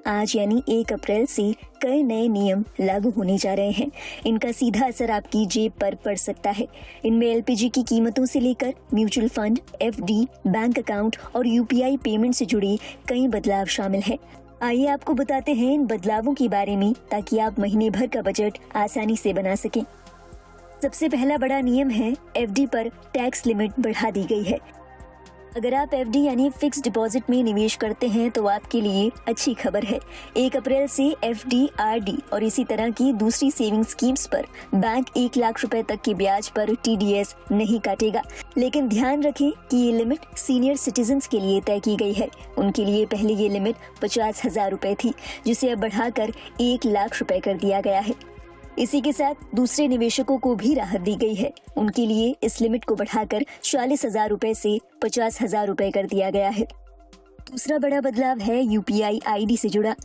आज यानी 1 अप्रैल से कई नए नियम लागू होने जा रहे हैं। इनका सीधा असर आपकी जेब पर पड़ सकता है। इनमें एलपीजी की कीमतों से लेकर mutual fund, FD, bank account और यूपीआई पेमेंट से जुड़े कई बदलाव शामिल हैं। आइए आपको बताते हैं इन बदलावों के बारे में, ताकि आप महीने भर का बजट आसानी से बना सकें। सबसे पहला बड़ा नियम है, एफडी पर टैक्स लिमिट बढ़ा दी गई है। अगर आप एफडी यानी फिक्स डिपॉजिट में निवेश करते हैं तो आपके लिए अच्छी खबर है। 1 अप्रैल से एफडी, आरडी और इसी तरह की दूसरी सेविंग स्कीम्स पर बैंक 1 लाख रुपए तक के ब्याज पर टीडीएस नहीं काटेगा। लेकिन ध्यान रखें कि ये लिमिट सीनियर सिटीजन्स के लिए तय की गई है। उनके लिए पहले ये लिमिट 50,000 रुपए थी, जिसे अब बढ़ाकर 1 लाख रुपए कर दिया गया है। इसी के साथ दूसरे निवेशकों को भी राहत दी गई है। उनके लिए इस लिमिट को बढ़ाकर 40,000 रुपए से 50,000 रुपए कर दिया गया है। दूसरा बड़ा बदलाव है यूपीआई आईडी से जुड़ा।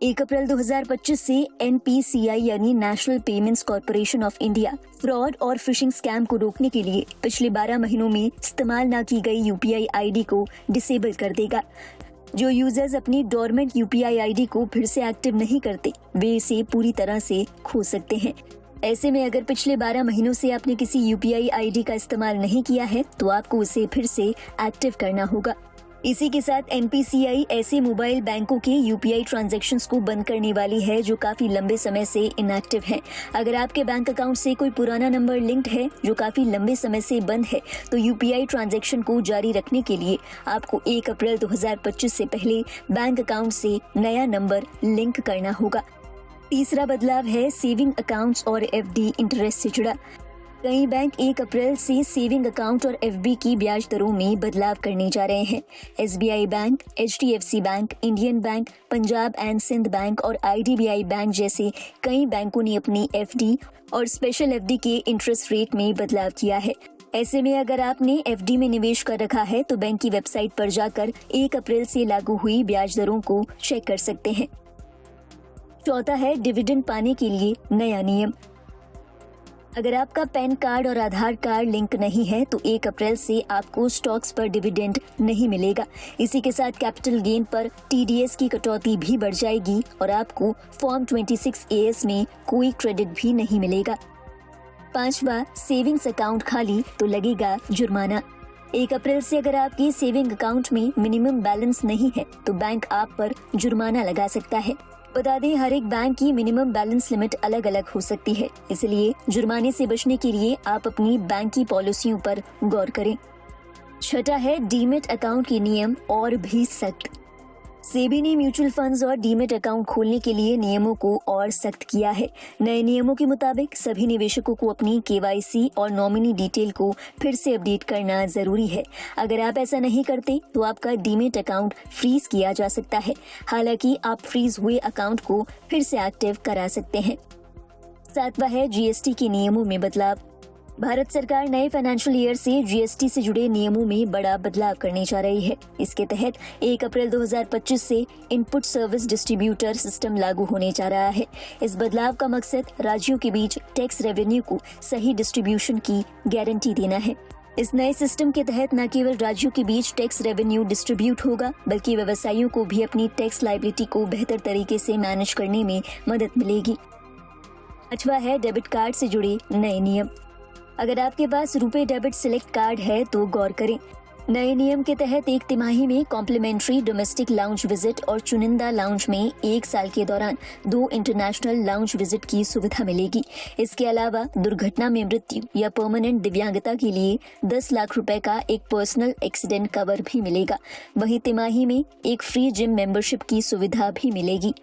1 अप्रैल 2025 से एनपीसीआई यानी national payments corporation of India fraud और फिशिंग स्कैम को रोकने के लिए पिछले 12 महीनों में इस्तेमाल न की गई यूपीआई आईडी को डिसेबल कर देगा। जो यूजर्स अपनी डोरमेंट यूपीआई आईडी को फिर से एक्टिव नहीं करते, वे इसे पूरी तरह से खो सकते हैं। ऐसे में अगर पिछले 12 महीनों से आपने किसी यूपीआई आईडी का इस्तेमाल नहीं किया है तो आपको उसे फिर से एक्टिव करना होगा। इसी के साथ एनपीसीआई ऐसे मोबाइल बैंकों के यूपीआई ट्रांजैक्शंस को बंद करने वाली है जो काफी लंबे समय से इनएक्टिव हैं। अगर आपके बैंक अकाउंट से कोई पुराना नंबर लिंक्ड है जो काफी लंबे समय से बंद है, तो यूपीआई ट्रांजैक्शन को जारी रखने के लिए आपको 1 अप्रैल 2025 से पहले बैंक अकाउंट से नया नंबर लिंक करना होगा। तीसरा बदलाव है सेविंग अकाउंट्स और एफडी इंटरेस्ट से जुड़ा। कई बैंक 1 अप्रैल से सेविंग अकाउंट और एफडी की ब्याज दरों में बदलाव करने जा रहे हैं। SBI bank, HDFC bank, Indian bank, Punjab and Sind bank और आईडीबीआई बैंक जैसे कई बैंकों ने अपनी एफडी और स्पेशल एफडी के इंटरेस्ट रेट में बदलाव किया है। ऐसे में अगर आपने एफडी में निवेश कर रखा है तो बैंक की वेबसाइट पर जाकर 1 अप्रैल से लागू हुई ब्याज दरों को चेक कर सकते हैं। चौथा है डिविडेंड पाने के लिए नया नियम। अगर आपका पैन कार्ड और आधार कार्ड लिंक नहीं है तो 1 अप्रैल से आपको स्टॉक्स पर डिविडेंड नहीं मिलेगा। इसी के साथ कैपिटल गेन पर टीडीएस की कटौती भी बढ़ जाएगी और आपको फॉर्म 26A में कोई क्रेडिट भी नहीं मिलेगा। पांचवा, सेविंग्स अकाउंट खाली तो लगेगा जुर्माना। 1 अप्रैल से अगर आपकी सेविंग अकाउंट में मिनिमम बैलेंस नहीं है तो बैंक आप पर जुर्माना लगा सकता है। बता दें, हर एक बैंक की मिनिमम बैलेंस लिमिट अलग अलग हो सकती है, इसलिए जुर्माने से बचने के लिए आप अपनी बैंक की पॉलिसियों पर गौर करें। छठा है डीमेट अकाउंट के नियम और भी सख्त। सेबी ने म्यूचुअल फंड्स और डीमेट अकाउंट खोलने के लिए नियमों को और सख्त किया है। नए नियमों के मुताबिक सभी निवेशकों को अपनी केवाईसी और नॉमिनी डिटेल को फिर से अपडेट करना जरूरी है। अगर आप ऐसा नहीं करते तो आपका डीमेट अकाउंट फ्रीज किया जा सकता है। हालांकि आप फ्रीज हुए अकाउंट को फिर से एक्टिव करा सकते हैं। सातवां है जीएसटी के नियमों में बदलाव। भारत सरकार नए फाइनेंशियल ईयर से जीएसटी से जुड़े नियमों में बड़ा बदलाव करने जा रही है। इसके तहत 1 अप्रैल 2025 से इनपुट सर्विस डिस्ट्रीब्यूटर सिस्टम लागू होने जा रहा है। इस बदलाव का मकसद राज्यों के बीच टैक्स रेवेन्यू को सही डिस्ट्रीब्यूशन की गारंटी देना है। इस नए सिस्टम के तहत न केवल राज्यों के बीच टैक्स रेवेन्यू डिस्ट्रीब्यूट होगा, बल्कि व्यवसायियों को भी अपनी टैक्स लायबिलिटी को बेहतर तरीके से मैनेज करने में मदद मिलेगी। पांचवा है डेबिट कार्ड से जुड़े नए नियम। अगर आपके पास रुपे डेबिट सिलेक्ट कार्ड है तो गौर करें। नए नियम के तहत 1 तिमाही में कॉम्प्लीमेंट्री डोमेस्टिक लाउंज विजिट और चुनिंदा लाउंज में 1 साल के दौरान 2 इंटरनेशनल लाउंज विजिट की सुविधा मिलेगी। इसके अलावा दुर्घटना में मृत्यु या परमानेंट दिव्यांगता के लिए 10 लाख रुपए का एक पर्सनल एक्सीडेंट कवर भी मिलेगा। वहीं तिमाही में एक फ्री जिम मेंबरशिप की सुविधा भी मिलेगी।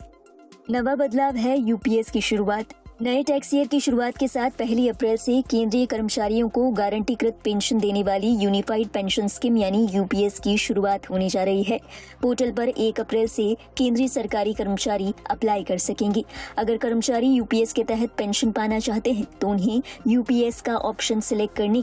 नवा बदलाव है यूपीएस की शुरुआत। नए टैक्स ईयर की शुरुआत के साथ 1 अप्रैल से केंद्रीय कर्मचारियों को गारंटीकृत पेंशन देने वाली यूनिफाइड पेंशन स्कीम यानी यूपीएस की शुरुआत होने जा रही है। पोर्टल पर 1 अप्रैल से केंद्रीय सरकारी कर्मचारी अप्लाई कर सकेंगे। अगर कर्मचारी यूपीएस के तहत पेंशन पाना चाहते हैं तो उन्हें यूपीएस का ऑप्शन सिलेक्ट करने